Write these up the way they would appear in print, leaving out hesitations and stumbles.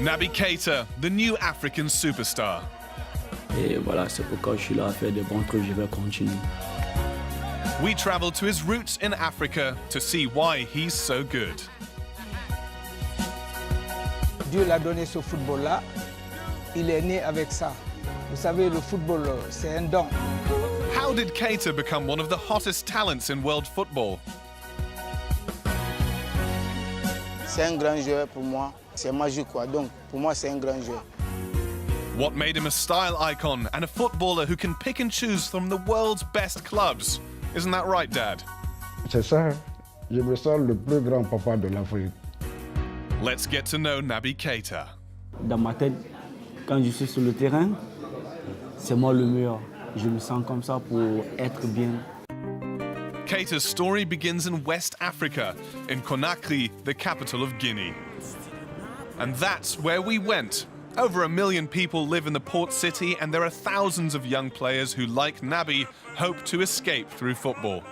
Naby Keita, the new African superstar. Et voilà, c'est pourquoi je suis là à faire des bons trucs, je vais continuer. We traveled to his roots in Africa to see why he's so good. Dieu l'a donné ce football-là, il est né avec ça. Vous savez, le football, c'est un don. How did Keita become one of the hottest talents in world football? C'est un grand joueur pour moi, c'est magique quoi. Donc pour moi c'est un grand joueur. What made him a style icon and a footballer who can pick and choose from the world's best clubs? Isn't that right, Dad? C'est ça, je me sens le plus grand papa de l'Afrique. Let's get to know Naby Keita. Dans ma tête, quand je suis sur le terrain, c'est moi le meilleur. Je me sens comme ça pour être bien. Keita's story begins in West Africa, in Conakry, the capital of Guinea. And that's where we went. Over 1 million people live in the port city, and there are thousands of young players who, like Naby, hope to escape through football.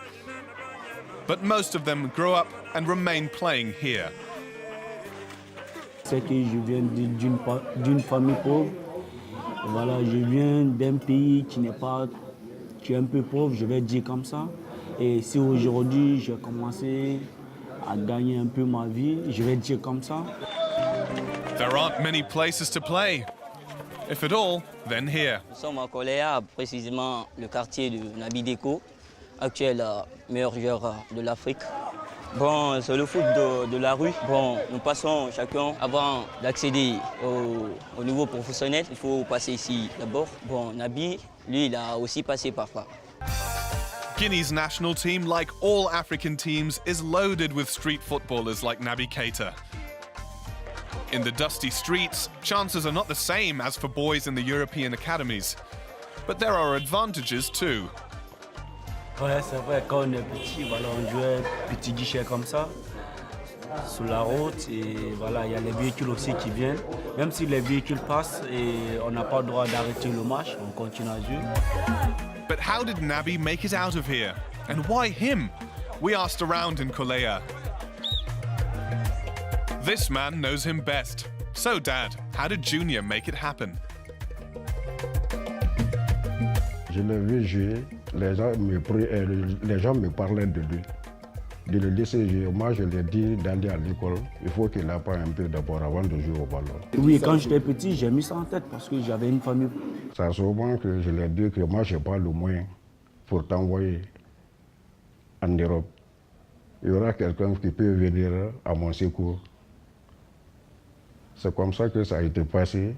But most of them grow up and remain playing here. C'est que je viens d'une famille pauvre. Voilà, je viens d'un pays qui est un peu pauvre, je vais dire comme ça. Et si aujourd'hui j'ai commencé à gagner un peu ma vie, je vais dire comme ça. There aren't many places to play. If at all, then here. Nous sommes à Koléa, précisément le quartier de Naby, actuel meilleur joueur de l'Afrique. Bon, c'est le foot de la rue. Bon, nous passons chacun, avant d'accéder au niveau professionnel, il faut passer ici d'abord. Bon, Naby, lui, il a aussi passé par là. Guinea's national team, like all African teams, is loaded with street footballers like Naby Keita. In the dusty streets, chances are not the same as for boys in the European academies. But there are advantages too. Ouais, c'est vrai, quand on est petit, voilà, on jouait petit guichet comme ça, sur la route, et voilà, il y a les véhicules aussi qui viennent. Même si les véhicules passent et on n'a pas le droit d'arrêter le match, on continue à jouer. But how did Naby make it out of here? And why him? We asked around in Koléa. This man knows him best. So, Dad, how did Junior make it happen? Je l'ai vu jouer, les gens me parlaient de lui. De le laisser jouer. Moi, je lui ai dit d'aller à l'école, il faut qu'il apprenne un peu d'abord avant de jouer au ballon. Oui, quand j'étais petit, j'ai mis ça en tête parce que j'avais une famille. C'est souvent que je lui ai dit que moi, je n'ai pas le moyen pour t'envoyer en Europe. Il y aura quelqu'un qui peut venir à mon secours. C'est comme ça que ça a été passé.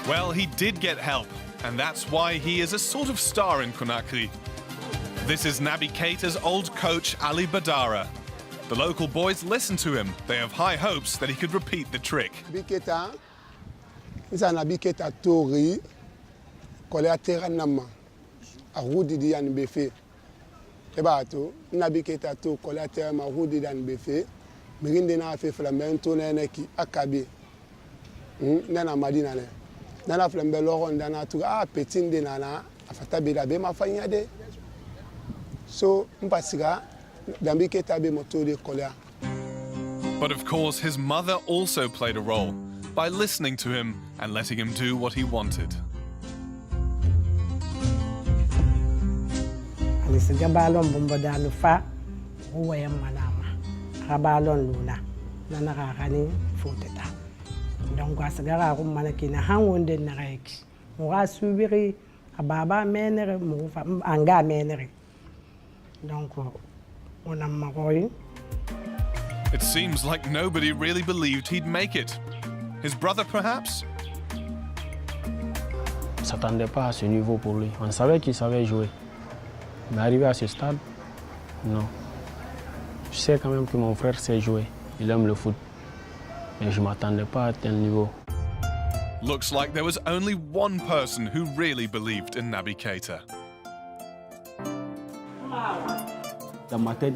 Well, he did get help, and that's why he is a sort of star in Conakry. This is Naby Keita's old coach, Ali Badara. The local boys listen to him. They have high hopes that he could repeat the trick. Naby Keita, Naby Keita tori, kolea terra nama, a rudi di an befe. Ebato, Naby Keita to kolea terra ma rudi di an befe. Mirinde na fe flamento nene ki akabe. Nena madina ne. Nana flambe loron dana tu petinde nana afata bela be ma fanya de. So mpasiga Naby Keita be moto de kolea. But of course, his mother also played a role by listening to him and letting him do what he wanted. Alisiga balon bombo danu fa uwe manama. Rabalon luna nana rakani foteta. Donc asagara ko manakina hangonde na reki. Mo asubiri ababa menere mo anga menere. Donc on a maroy. It seems like nobody really believed he'd make it. His brother, perhaps? On ne s'attendait pas à ce niveau pour lui. On savait qu'il savait jouer. Mais arrivé à ce stade, non. Je sais quand même que mon frère sait jouer. Il aime le foot. Mais je ne m'attendais pas à tel niveau. Looks like there was only one person who really believed in Naby Keita. Dans ma tête,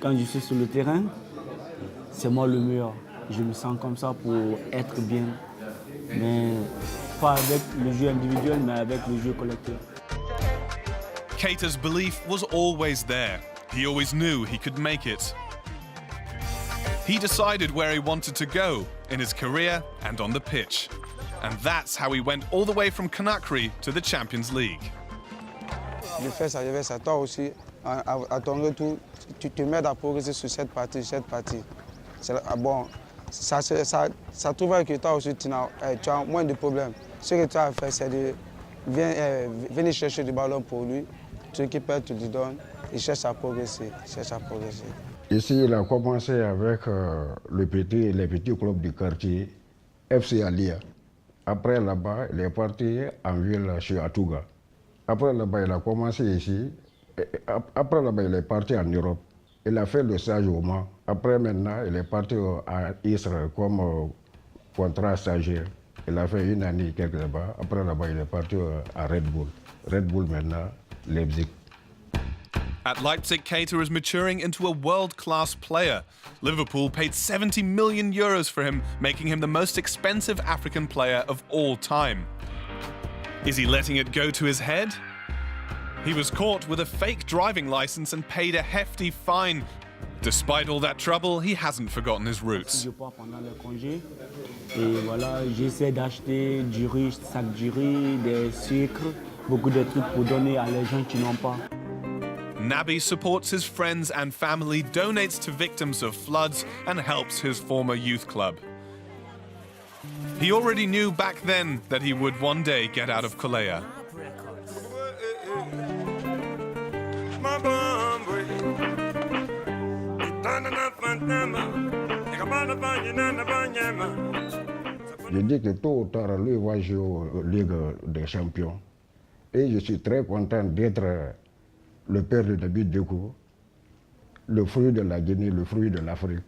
quand je suis sur le terrain, c'est moi le meilleur. Je me sens comme ça pour être bien. Mais pas avec le jeu individuel, mais avec le jeu collectif. Keita's belief was always there. He always knew he could make it. He decided where he wanted to go in his career and on the pitch. And that's how he went all the way from Conakry to the Champions League. Je fais ça. Toi aussi, à ton retour, tu te mets à progresser sur cette partie. Bon, ça trouve que toi aussi, tu as moins de problèmes. Ce que tu as fait, c'est de venir chercher du ballon pour lui. Ce qui peut te lui donne, il cherche à progresser. Ici, il a commencé avec les petits clubs du quartier, FC Alia. Après là-bas, il est parti en ville chez Atouga. Après là-bas, il a commencé ici. Après là-bas, il est parti en Europe. Il a fait le stage au Mans. Après maintenant, il est parti à Israël comme contrat stagiaire. Il a fait 1 année quelque là-bas. Après là-bas, il est parti à Red Bull. Red Bull maintenant, Leipzig. At Leipzig, Keita is maturing into a world-class player. Liverpool paid 70 million euros for him, making him the most expensive African player of all time. Is he letting it go to his head? He was caught with a fake driving license and paid a hefty fine. Despite all that trouble, he hasn't forgotten his roots. Je pars pendant les congés et voilà, j'essaie d'acheter du riz, sac du riz, des sucres, beaucoup de trucs pour donner à les gens qui n'ont pas. Naby supports his friends and family, donates to victims of floods, and helps his former youth club. He already knew back then that he would one day get out of Kolea. Je dis que tôt ou tard, lui va jouer aux Ligue des Champions. Et je suis très content d'être le père de Naby Deco, le fruit de la Guinée, le fruit de l'Afrique.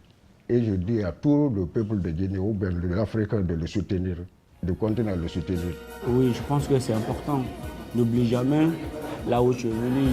Et je dis à tout le peuple de Guinée ou bien de l'Afrique de le soutenir, de continuer à le soutenir. Oui, je pense que c'est important. N'oublie jamais là où tu es venu.